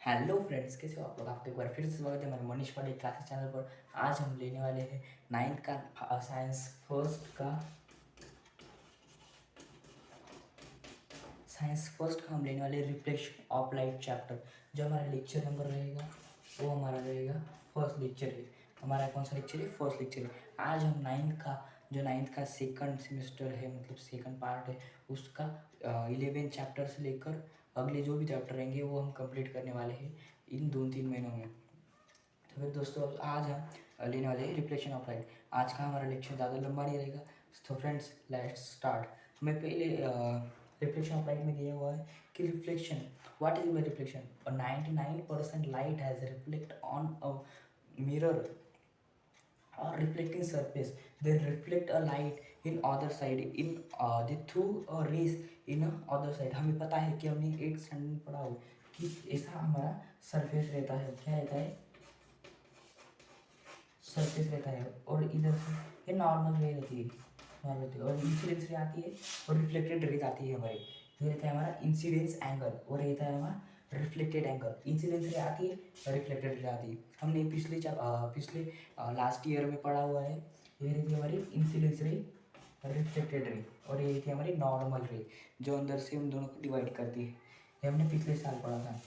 Hello friends, कैसे हो आप लोग। आपका एक बार फिर से स्वागत है हमारे मनीष पांडे क्लासेस चैनल पर। आज हम लेने वाले हैं नाइन्थ का साइंस फर्स्ट का हम लेने वाले हैं रिफ्लेक्शन ऑफ लाइट चैप्टर। जो हमारा लेक्चर नंबर रहेगा वो हमारा रहेगा फर्स्ट लेक्चर है। हमारा कौन सा लेक्चर है? फर्स्ट लेक्चर है। आज हम नाइन्थ का सेकंड सेमेस्टर है, मतलब सेकंड पार्ट है उसका 11 चैप्टर से लेकर अगले जो भी चैप्टर रहेंगे वो हम कंप्लीट करने वाले हैं इन 2-3 महीनों में। तो फिर दोस्तों अब आज हम लेने वाले हैं रिफ्लेक्शन ऑफ लाइट। आज का हमारा लेक्चर ज़्यादा लंबा नहीं रहेगा। तो फ्रेंड्स लेट्स स्टार्ट। हमें पहले रिफ्लेक्शन ऑफ लाइट में दिया हुआ है कि reflection, what is reflection? 99% light has reflect on a mirror or reflecting surface, they reflect a light in other side in they through a rays in a other side। हमें पता है कि हमने 8th स्टैंडर्ड में पढ़ा हो कि ऐसा हमारा सरफेस रहता है। क्या रहता है? सरफेस रहता है। और इधर से ये नॉर्मल रे रहती है, नॉर्मल रहती है। और इंसिडेंस रे आती है और रिफ्लेक्टेड रेज आती है हमारी। ये रहता है हमारा इंसिडेंस एंगल और ये रहता है हमारा रिफ्लेक्टेड एंगल। इंसिडेंस रे आती है, रिफ्लेक्टेड रे आती है। हमने पिछले लास्ट ईयर में पढ़ा हुआ है। ये रहती है हमारी इंसिडेंस रे, रिफ्लेक्टेड रे, और ये रहती है हमारी नॉर्मल रे जो अंदर से उन दोनों को डिवाइड करती है। ये हमने पिछले साल पढ़ा था।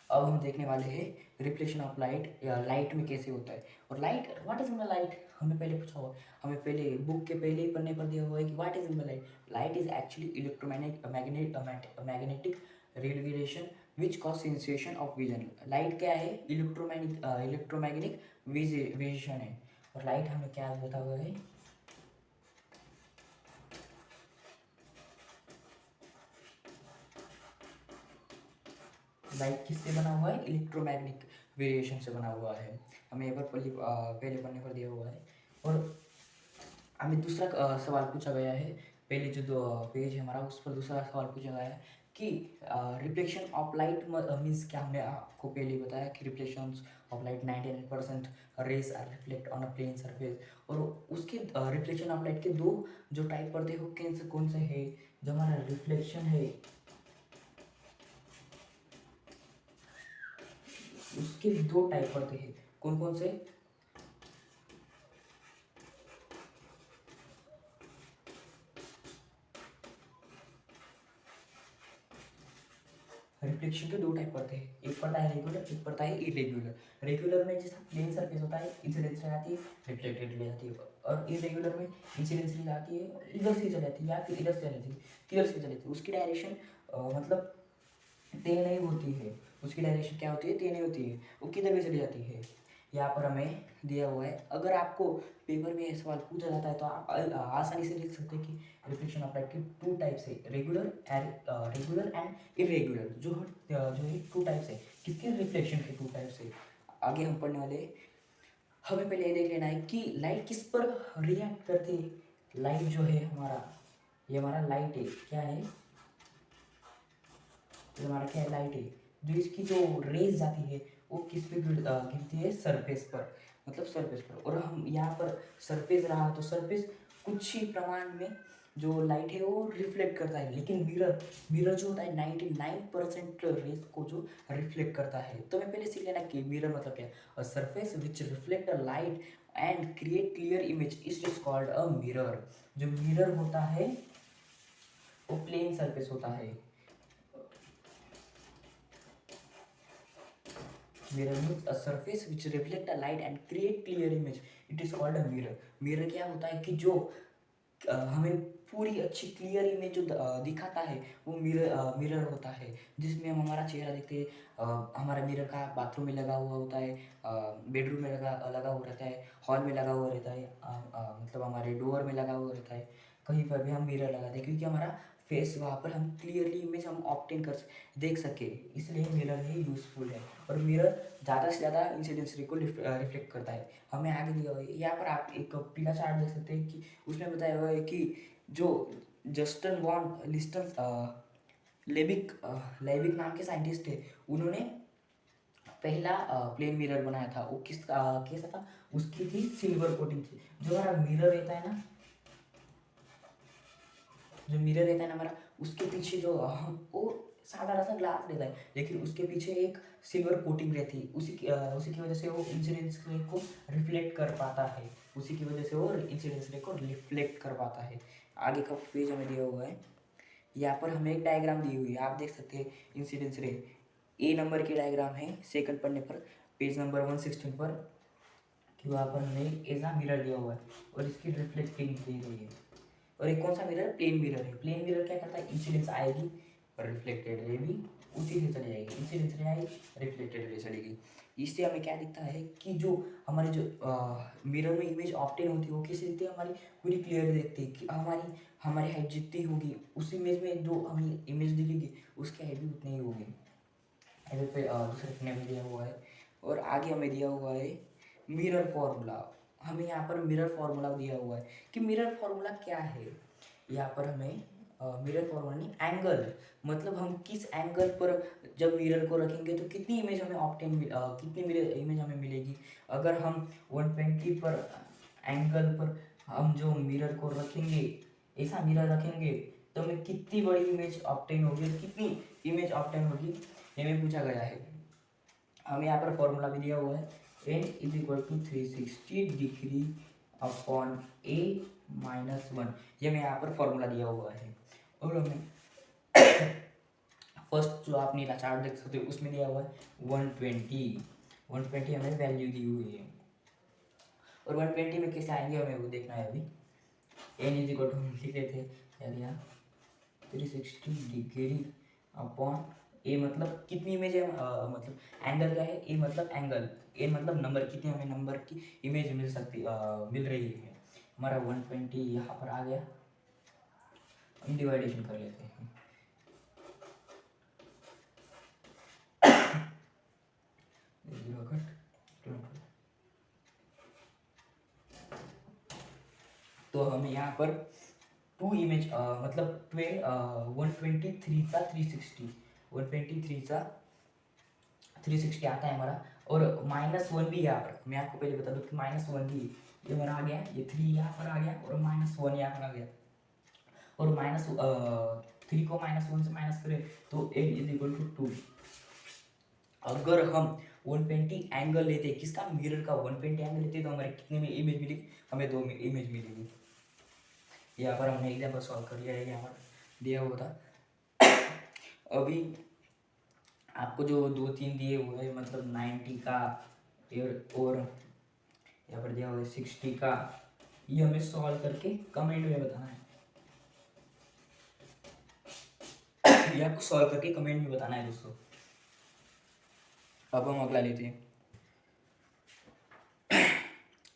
अब हम देखने वाले हैं रिफ्लेक्शन ऑफ लाइट, या लाइट में कैसे होता है। और light, what is in light, हमें पहले पूछा हुआ, हमें पहले बुक के पहले ही पन्ने पर दिया हुआ है कि what is in light. Light is actually electromagnetic radiation which cause sensation of vision. Light क्या है? इलेक्ट्रोमैग्नेटिक विजन है। और लाइट हमें क्या बता हुआ है? लाइट किससे बना हुआ है? इलेक्ट्रोमैग्नेटिक वेरिएशन से बना हुआ है। हमें यहाँ पर पहले पन्ने पर दिया हुआ है। और हमें दूसरा सवाल पूछा गया है, पहले जो दो पेज है हमारा उस पर दूसरा सवाल पूछा गया है कि रिफ्लेक्शन ऑफ लाइट मीन्स क्या। हमने आपको पहले ही बताया कि reflection of light 99% rays are reflect on a plane surface. और उसके रिफ्लेक्शन ऑफ लाइट के दो जो टाइप पढ़ते हो कौन से है? जो हमारा रिफ्लेक्शन है उसके दो टाइप पढ़ते हैं। कौन कौन से? रिफ्लेक्शन के दो टाइप पड़ते हैं, एक पड़ता है रेगुलर, एक पड़ता है इरेगुलर। रेगुलर में जैसा प्लेन सरफेस होता है इंसिडेंस रे आती है, रिफ्लेक्टेड रे आती है। और इरेगुलर में इंसिडेंस रे आती है, इधर से चली जाती है या फिर इधर से चली जाती है, किधर से चली जाती है। उसकी डायरेक्शन मतलब तय नहीं होती है। उसकी डायरेक्शन क्या होती है? तय नहीं होती है, वो किधर भी चली जाती है। यहाँ पर हमें दिया हुआ है। अगर आपको पेपर में सवाल पूछा जाता है तो आप आसानी से लिख सकते हैं कि रिफ्लेक्शन ऑफ लाइट के टू टाइप्स है, रेगुलर एंड इरेगुलर। जो है टू टाइप्स है। किसके? रिफ्लेक्शन के टू टाइप्स है। आगे हम पढ़ने वाले हैं। हमें पहले ये देख लेना है कि लाइट किस पर रिएक्ट करती है। लाइट जो है हमारा, ये हमारा लाइट है। क्या है? तो हमारा क्या है? लाइट है। जो इसकी जो रेज जाती है वो किस पे गिरती है? सरफेस पर, मतलब सरफेस पर। और हम यहाँ पर सरफेस रहा तो सरफेस कुछ ही प्रमाण में जो लाइट है वो रिफ्लेक्ट करता है। लेकिन मिरर जो होता है 99% रेज को जो रिफ्लेक्ट करता है। तो मैं पहले सीख लेना कि मिरर मतलब क्या है। A surface which reflect a light and create clear image is called a mirror. जो मिरर होता है वो प्लेन सरफेस होता है। Mirror means a surface which reflect a light and create clear image. It is called a mirror. Mirror क्या होता है कि जो हमें पूरी अच्छी क्लियर इमेज जो दिखाता है वो मिरर होता है। जिसमें हम हमारा चेहरा देखते हैं। हमारा मिरर का बाथरूम में लगा हुआ होता है, बेडरूम में लगा लगा हुआ रहता है, हॉल में लगा हुआ रहता है, मतलब हमारे डोर में लगा हुआ रहता है। कहीं पर भी हम मिरर लगाते हैं क्योंकि हमारा फेस वहाँ पर हम क्लियरली इमेज हम ऑब्टेन कर देख सके, इसलिए मिरर ही यूज़फुल है। और मिरर ज़्यादा से ज़्यादा इंसिडेंस रे को रिफ्लेक्ट करता है। हमें आगे दिया हुआ है, यहाँ पर आप एक पीला चार्ट देख सकते हैं कि उसमें बताया हुआ है कि जो जस्टन वॉन लिस्टन लेबिक नाम के साइंटिस्ट थे, उन्होंने पहला प्लेन मिरर बनाया था। वो कैसा था? उसकी थी सिल्वर कोटिंग थी। जो हमारा मिरर रहता है ना, जो मिरर रहता है ना हमारा, उसके पीछे जो वो साधारण सा ग्लास रहता है, लेकिन उसके पीछे एक सिल्वर कोटिंग रहती है, उसी की वजह से वो इंसिडेंस रे को रिफ्लेक्ट कर पाता है, उसी की वजह से वो इंसिडेंस रे को रिफ्लेक्ट कर पाता है। आगे का पेज हमें दिया हुआ है, यहाँ पर हमें एक डायग्राम दी हुई है, आप देख सकते हैं इंसिडेंस रे ए नंबर की डायग्राम है, सेकंड पढ़ने पर पेज नंबर 116 पर, कि वहाँ पर हमें ऐसा मिरर दिया हुआ है और इसकी रिफ्लेक्टिंग दी रही है। और एक कौन सा मिरर है? प्लेन मिरर है। प्लेन मिरर क्या करता है? इंसिडेंस आएगी और रिफ्लेक्टेड रे भी उसी से चली जाएगी, इंसिडेंस रे आएगी, रिफ्लेक्टेड रे चलेगी। इससे हमें क्या दिखता है कि जो हमारे जो मिरर में इमेज ऑब्टेन होती है वो कैसे दिखती है? हमारी पूरी क्लियर दिखती है कि हमारी हाइट जितनी होगी उस इमेज में जो हमें इमेज दिखेगी उसकी हाइट भी उतनी ही होगी। इधर पे दूसरे पन्ने में दिया हुआ है और आगे हमें दिया हुआ है मिरर फॉर्मूला। हमें यहाँ पर मिरर फॉर्मूला दिया हुआ है कि मिरर फॉर्मूला क्या है। यहाँ पर हमें मिरर फॉर्मूला नहीं, एंगल, मतलब हम किस एंगल पर जब मिरर को रखेंगे तो कितनी इमेज हमें कितनी मिरर इमेज हमें मिलेगी। अगर हम 120 पर एंगल पर हम जो मिरर को रखेंगे, ऐसा मिरर रखेंगे तो हमें कितनी बड़ी इमेज ऑब्टेन होगी और कितनी इमेज ऑब्टेन होगी, ये में पूछा गया है। हमें यहाँ पर फॉर्मूला भी दिया हुआ है, n is equal to 360 degree upon a minus 1, ये हमें यहाँ पर फॉर्मूला दिया हुआ है। और हमें फर्स्ट जो आप नीला चार्ट देख सकते हो उसमें दिया हुआ है 120 हमें वैल्यू दी हुई है। और 120 में कैसे आएंगे हमें वो देखना है अभी। n इज इक्वल टू हम लिख लेते हैं, क्या दिया 360 डिग्री अपॉन ए मतलब कितनी इमेज है, मतलब एंगल क्या है, ए मतलब एंगल, ए मतलब नंबर, कितनी हमें नंबर की इमेज मिल रही है। हमारा 120 यहाँ पर आ गया, हम डिवाइडेशन कर लेते हैं। तो हमें यहाँ पर टू इमेज मतलब 123 सा 360, 123 सा 360 आता है हमारा। और -1 भी यहाँ पर, मैं आपको पहले बता दूं कि -1 भी ये हमारा आ गया, ये 3 यहाँ पर आ गया और -1 यहाँ पर आ गया। और -3 को -1 से माइनस करें तो n इज इक्वल टू 2। अगर हम 120 एंगल लेते, किसका? मिरर का 120 एंगल लेते तो हमारे कितने में इमेज मिलेगी? हमें 2 इमेज मिलेगी। यहाँ पर हमने एग्जाम्पल सॉल्व कर लिया है, यहाँ पर दिया हुआ था। अभी आपको जो 2-3 दिए हुए हैं, मतलब 90 का और यहाँ पर दिया हुआ है 60 का, ये हमें सॉल्व करके कमेंट में बताना है। ये आपको सॉल्व करके कमेंट में बताना है दोस्तों। अब हम अगला लेते हैं।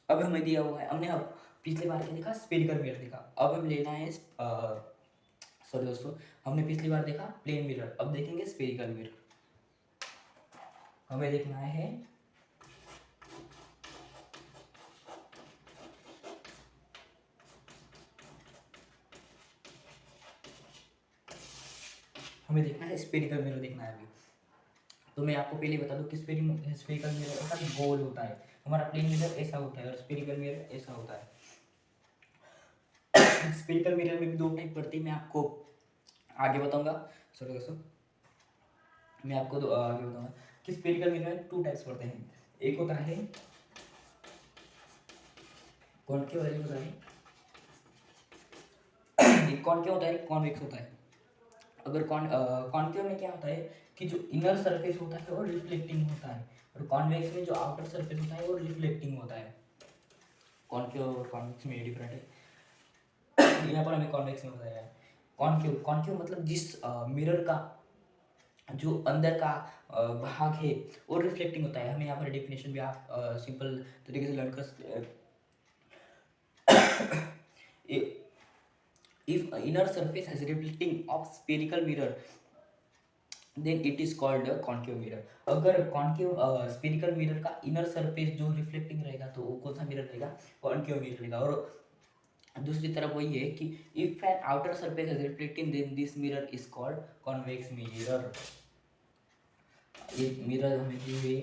अब हमें दिया हुआ है, हमने अब पिछली बार क्या देखा? स्फेरिकल मिरर देखा। अब हम लेना है सॉरी दोस्तों, हमने पिछली बार देखा प्लेन मिरर, अब देखेंगे स्फेरिकल मिरर। हमें देखना है स्फेरिकल मिरर देखना है अभी। तो मैं आपको पहले बता दूं कि स्फेरिकल मिरर ऐसा गोल होता है, हमारा प्लेन मिरर ऐसा होता है और स्फेरिकल मिरर ऐसा होता है। स्फेरिकल मिरर में भी 2 टाइप पड़ती है, मैं आपको आगे बताऊंगा। सॉरी दोस्तों, मैं आपको आगे बताऊंगा कि स्फेरिकल मिरर में 2 टाइप्स पड़ते हैं। एक होता है कॉनकेव और एक होता है एक कॉनकेव होता है, एक कॉन्वेक्स होता है। अगर कॉनकेव में क्या होता है कि जो इनर सरफेस होता है वो रिफ्लेक्टिंग होता है, और कॉन्वेक्स में जो आउटर सरफेस होता है वो रिफ्लेक्टिंग होता है। कॉनकेव और कॉन्वेक्स में डिफरेंट है। यहाँ पर हमें कॉन्वेक्स में बताया है। कॉनकेव मतलब जिस मिरर का जो अंदर का भाग है वो रिफ्लेक्टिंग होता है। हमें यहाँ पर डेफिनेशन भी आप सिंपल तरीके से लर्न कर सकते हैं। If inner surface has reflecting of spherical mirror, then it is called a concave mirror. अगर कॉन्केव स्फेरिकल मिरर का इनर सरफेस जो रिफ्लेक्टिंग रहेगा तो वो कौन सा मिरर रहेगा? कॉन्केव मिरर रहेगा। और दूसरी तरफ वही है कि if an outer surface is reflecting then this mirror is called convex mirror। ये मिरर हमें दी हुई,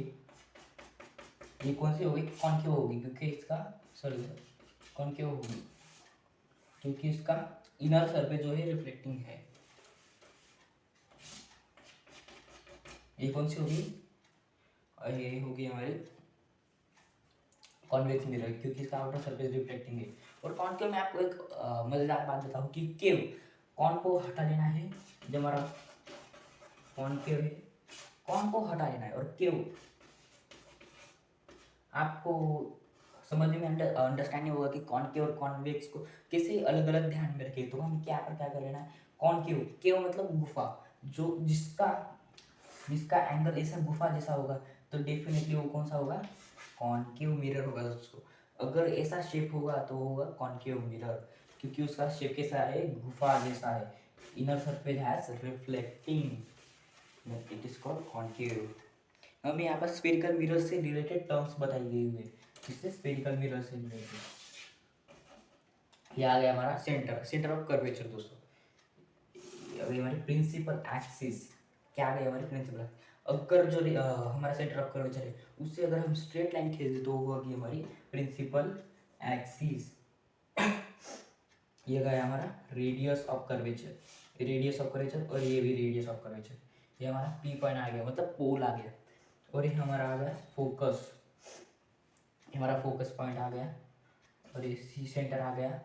ये कौन सी होगी? कॉन्केव होगी, क्योंकि इसका सॉरी कॉन्केव होगी क्योंकि इसका इनर सरफेस जो है रिफ्लेक्टिंग है। ये कौन सी होगी, ये होगी हमारी कॉन्वेक्स मिरर, क्योंकि इसका आउटर सरफेस रिफ्लेक्टिंग है। और कॉनकेव में आपको एक मजेदार बात बताऊँ कि केव कौन को हटा लेना है, जो हमारा कॉनकेव है कौन को हटा लेना है, और केव आपको समझने में अंडरस्टैंडिंग होगा कि कॉनकेव और कॉन्वेक्स को कैसे अलग अलग ध्यान में रखें। तो हम क्या कर लेना है, कॉनकेव, केव मतलब गुफा, जो जिसका जिसका एंगल ऐसा गुफा जैसा होगा, तो डेफिनेटली वो कौन सा होगा, कॉनकेव मिरर होगा दोस्तों। अगर ऐसा शेप होगा तो होगा कॉनकेव मिरर, क्योंकि उसका शेप कैसा है, गुफा जैसा है। Inner surface has reflecting, it is called concave. हमें यहाँ पर स्फेरिकल मिरर से रिलेटेड टर्म्स बताई गई हुई है, जिससे स्फेरिकल मिरर से रिलेटेड ये आ गया हमारा सेंटर ऑफ कर्वेचर दोस्तों। अभी हमारी प्रिंसिपल एक्सिस, क्या आ गया हमारी प्रिंसिपल, अगर जो हमारा सेंटर ऑफ कर्वेचर है उससे अगर हम स्ट्रेट लाइन खींच दें तो वो होगी हमारी प्रिंसिपल एक्सिस। ये गया हमारा radius of curvature, radius of curvature, और ये भी रेडियस ऑफ कर्वेचर। ये हमारा पी पॉइंट आ गया, मतलब पोल आ गया। और ये हमारा आ गया फोकस, हमारा फोकस पॉइंट आ गया, और ये सी सेंटर आ गया।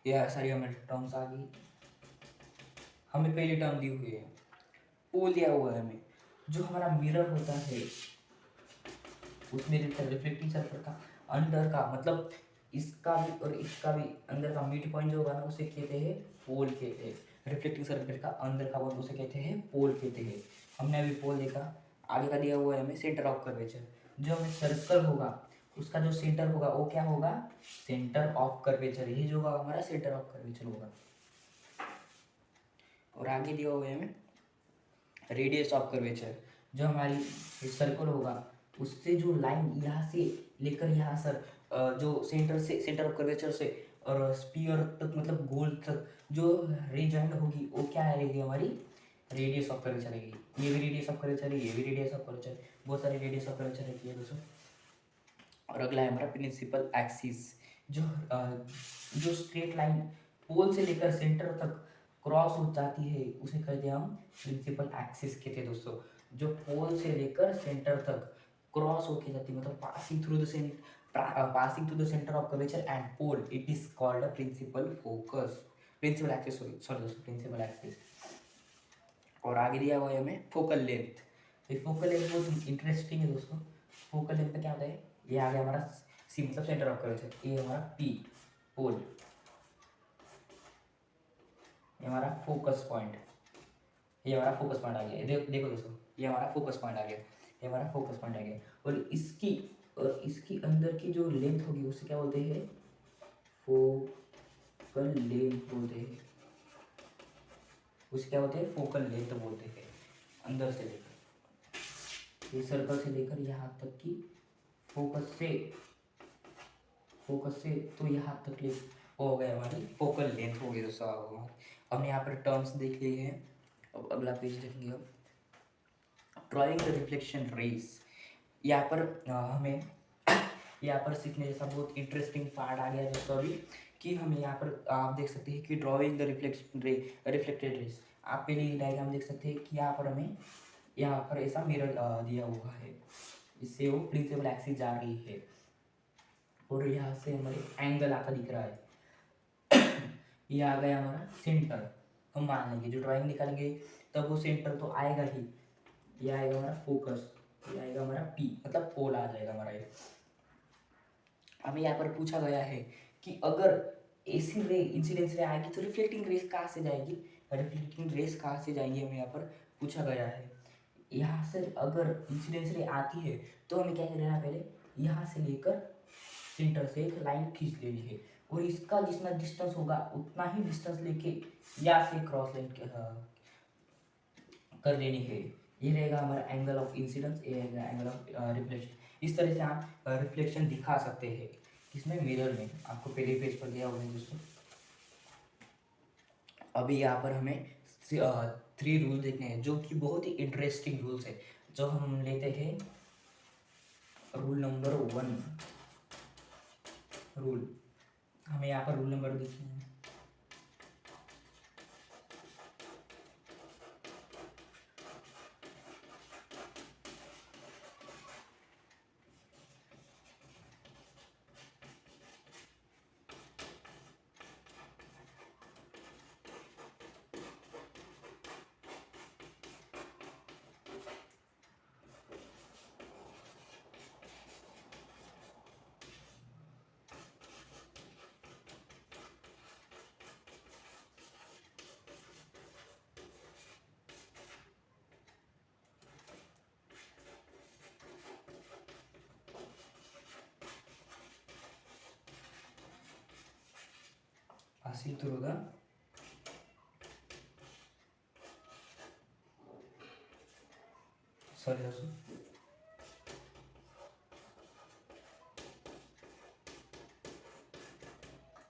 ये सारी हमारी टर्म्स आ गई। हमें पहली टर्म दी हुई है, पोल दिया हुआ है हमें। जो हमारा मिरर होता है उसमें रिफ्लेक्टिंग सर्कल का अंदर का, मतलब इसका भी और इसका भी अंदर का मिड पॉइंट जो होगा ना, उसे कहते हैं पोल कहते हैं। रिफ्लेक्टिंग सर्कल का अंदर का पॉइंट उसे कहते हैं पोल कहते हैं। हमने अभी पोल देखा, आगे का दिया हुआ है हमें सेंटर ऑफ कर्वेचर। जो हमें सर्कल होगा उसका जो सेंटर होगा वो क्या होगा, सेंटर ऑफ कर्वेचर। ये जो होगा हमारा सेंटर ऑफ कर्वेचर होगा। और आगे दिया हुआ है हमें रेडियस ऑफ कर्वेचर। जो हमारी सर्कल होगा उससे जो लाइन यहाँ से लेकर यहाँ सर जो सेंटर ऑफ कर्वेचर से और स्पीयर तक, मतलब गोल तक जो रे जॉइंट होगी वो क्या रहेगी हमारी, रेडियस ऑफ कर्वेचर रहेगी। ये भी रेडियस ऑफ कर्वेचर है, ये भी रेडियस ऑफ कर्वेचर, बहुत सारी रेडियस ऑफ कर्वेचर रहती है दोस्तों। और अगला है हमारा प्रिंसिपल एक्सिस। जो जो स्ट्रेट लाइन पोल से लेकर सेंटर तक क्रॉस हो जाती है उसे कहते हैं हम प्रिंसिपल एक्सिस कहते हैं दोस्तों। जो पोल से लेकर सेंटर तक क्रॉस होके जाती है, मतलब passing through the centre of curvature and pole, it is called a principal focus, principal axis, sorry दोस्तों, प्रिंसिपल एक्सिस। और आगे दिया हुआ है हमें फोकल लेंथ। ये फोकल लेंथ बहुत इंटरेस्टिंग है दोस्तों। फोकल लेंथ में क्या होता है, ये आ गया हमारा सी मतलब सेंटर ऑफ कर्वेचर, ये हमारा पी पोल, ये हमारा फोकस पॉइंट, ये हमारा फोकस पॉइंट आ गया। देखो दोस्तों, ये हमारा फोकस पॉइंट आ गया, ये हमारा फोकस पॉइंट आ गया। और इसकी अंदर की जो लेंथ होगी उसे क्या बोलते हैं, फोकल लेंथ बोलते हैं। उसे क्या बोलते हैं, फोकल लेंथ बोलते हैं। अंदर से लेकर ये सर्कल से लेकर यहाँ तक की फोकस से तो यहाँ तक ले हो गया हमारी फोकल लेंथ हो गई दोस्तों। हमने यहाँ पर टर्म्स देख लिए हैं। अब अगला पेज देखेंगे हम, ड्राइंग द रिफ्लेक्शन रेस। यहाँ पर हमें यहाँ पर सीखने जैसा बहुत इंटरेस्टिंग पार्ट आ गया दोस्तों अभी, कि हमें यहाँ पर आप देख सकते हैं कि ड्राइंग द रिफ्लेक्टेड रेस। आप पहले डायग्राम देख सकते हैं कि यहाँ पर हमें यहाँ पर ऐसा मिरर दिया हुआ है, इससे वो प्रिंसिपल एक्सिस जा रही है, और यहाँ से हमारे एंगल आता दिख रहा है। ये आ गया हमारा सेंटर। हम मान लेंगे जो ड्राइंग निकालेंगे तब वो सेंटर तो आएगा ही। ये आएगा हमारा फोकस, ये आएगा हमारा पी, मतलब पोल आ जाएगा हमारा ये। हमें यहाँ पर पूछा गया है कि अगर ऐसी रे इंसिडेंस रे आएगी तो रिफ्लेक्टिंग रेस कहाँ से जाएगी, रिफ्लेक्टिंग रेस कहाँ से जाएंगी, हमें यहाँ पर पूछा गया है। यहाँ से अगर इंसिडेंस रे आती है तो हमें क्या करना है, पहले यहाँ से लेकर सेंटर से एक लाइन खींच लेनी है, और इसका जितना डिस्टेंस होगा उतना ही डिस्टेंस लेके यहाँ से क्रॉस लाइन कर लेनी है। ये रहेगा हमारा एंगल ऑफ इंसिडेंस, ये रहेगा एंगल ऑफ रिफ्लेक्शन। इस तरह से आप रिफ्लेक्शन दिखा सकते हैं, किसमें, मिरर में। आपको पहले पेज पर दिया हुआ है दोस्तों। अभी यहाँ पर हमें 3 रूल देखने हैं, जो कि बहुत ही इंटरेस्टिंग रूल्स है। जो हम लेते हैं रूल नंबर 1 रूल, हमें यहाँ पर रूल नंबर देखना है। passing through the sorry दोस्तों,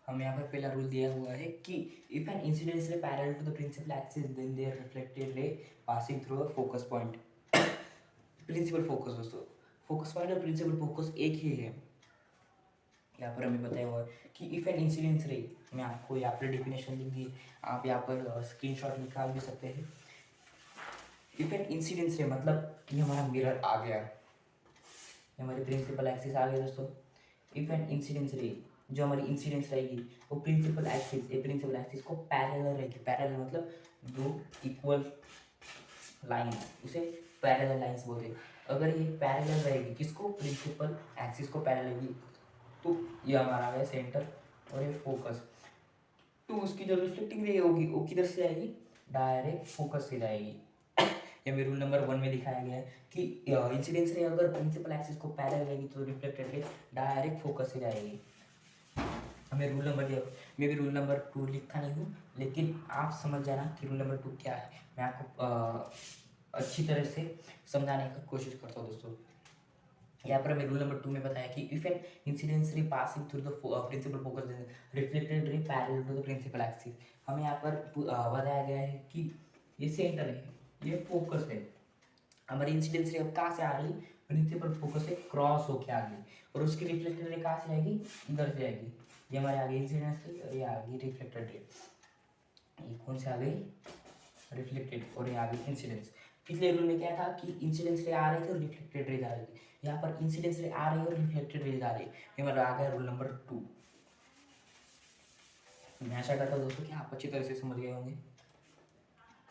हम यहाँ पर पहला रूल दिया हुआ है कि if an incident is parallel to the principal axis then their reflected ray passing through a focus point. Principal focus दोस्तों, फोकस पॉइंट और प्रिंसिपल फोकस एक ही है। यहाँ पर हमें बताया हुआ है कि इफ एन इंसिडेंस रे, मैं आपको यहाँ पर डेफिनेशन दूंगी, आप यहाँ पर स्क्रीनशॉट निकाल भी सकते हैं। इफ एन इंसिडेंस रे मतलब ये हमारा मिरर आ गया, ये हमारी प्रिंसिपल एक्सिस आ गया दोस्तों। इफ एन इंसिडेंस रे, जो हमारी इंसिडेंस रहेगी वो प्रिंसिपल एक्सिस को पैरेलल रहेगी। पैरेलल मतलब दो इक्वल लाइन, उसे पैरेलल लाइंस बोलते हैं। अगर ये पैरेलल रहेगी किसको, प्रिंसिपल एक्सिस को पैरेलल रहेगी, तो ये हमारा है सेंटर और ये फोकस। तो उसकी जो रिफ्लेक्टिंग रे होगी वो किधर से आएगी, डायरेक्ट फोकस से जाएगी। ये मेरे रूल नंबर 1 में दिखाया गया है कि इंसिडेंस रे अगर प्रिंसिपल एक्सिस को पैरेलल रहेगी तो रिफ्लेक्टेड रे डायरेक्ट फोकस से जाएगी। हमें रूल नंबर दिया, मैं भी रूल नंबर 2 लिखता नहीं हूँ, लेकिन आप समझ जाना कि रूल नंबर 2 क्या है। मैं आपको अच्छी तरह से समझाने की कोशिश करता हूँ दोस्तों। यहाँ पर हमें रूल नंबर 2 में बताया कि if an incidence ray passing through the principal focus reflected ray parallel to the principal axis, हमें यहाँ पर बताया गया है कि ये सेंटर है, ये फोकस है। हमारी इंसिडेंस रे अब कहाँ से आ रही, प्रिंसिपल फोकस से क्रॉस होके आ गई, और उसकी रिफ्लेक्टेड रे कहाँ से आएगी, इधर से आएगी। ये हमारे आगे इंसिडेंस रे और ये आ गई रिफ्लेक्टेड रे। ये कौन से आ गई, रिफ्लेक्टेड, और ये आ गई इंसिडेंस। पिछले रूल में क्या था कि इंसिडेंस रे आ रही थी और रिफ्लेक्टेड रे जा रही थी, यहाँ पर इंसिडेंस रे आ रही है और रिफ्लेक्टेड रे जा रही है। ये हमारा आ गया रूल नंबर 2। मैं आशा करता हूँ दोस्तों कि आप अच्छी तरह से समझ गए होंगे।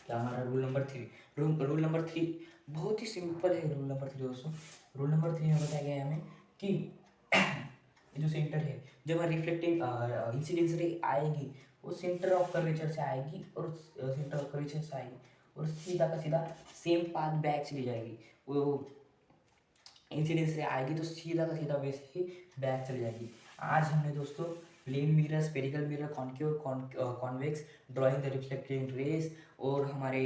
क्या हमारा रूल नंबर 3, रूल नंबर 3 बहुत ही सिंपल है। रूल नंबर 3 दोस्तों, रूल नंबर 3 में बताया गया है हमें कि ये जो सेंटर है, जब रिफ्लेक्टिंग इंसिडेंस रे आएगी वो सेंटर ऑफ कर्वेचर से आएगी, और सेंटर ऑफ कर्वेचर से आएगी और सीधा का सीधा सेम पाथ बैक चली जाएगी। वो इंसिडेंस रे आएगी तो सीधा का सीधा वैसे ही बैक चली जाएगी। आज हमने दोस्तों plane mirror, spherical mirror, concave, convex, drawing the reflecting rays और हमारे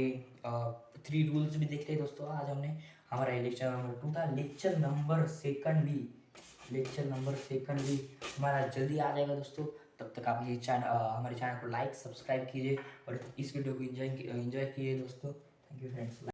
3 रूल्स भी देख रहे दोस्तों। आज हमने हमारा लेक्चर नंबर 2 था। लेक्चर नंबर सेकंड भी हमारा जल्दी आ जाएगा दोस्तों। तब तक आप ये हमारे चैनल को लाइक सब्सक्राइब कीजिए और इस वीडियो को एंजॉय कीजिए दोस्तों। Thank you friends.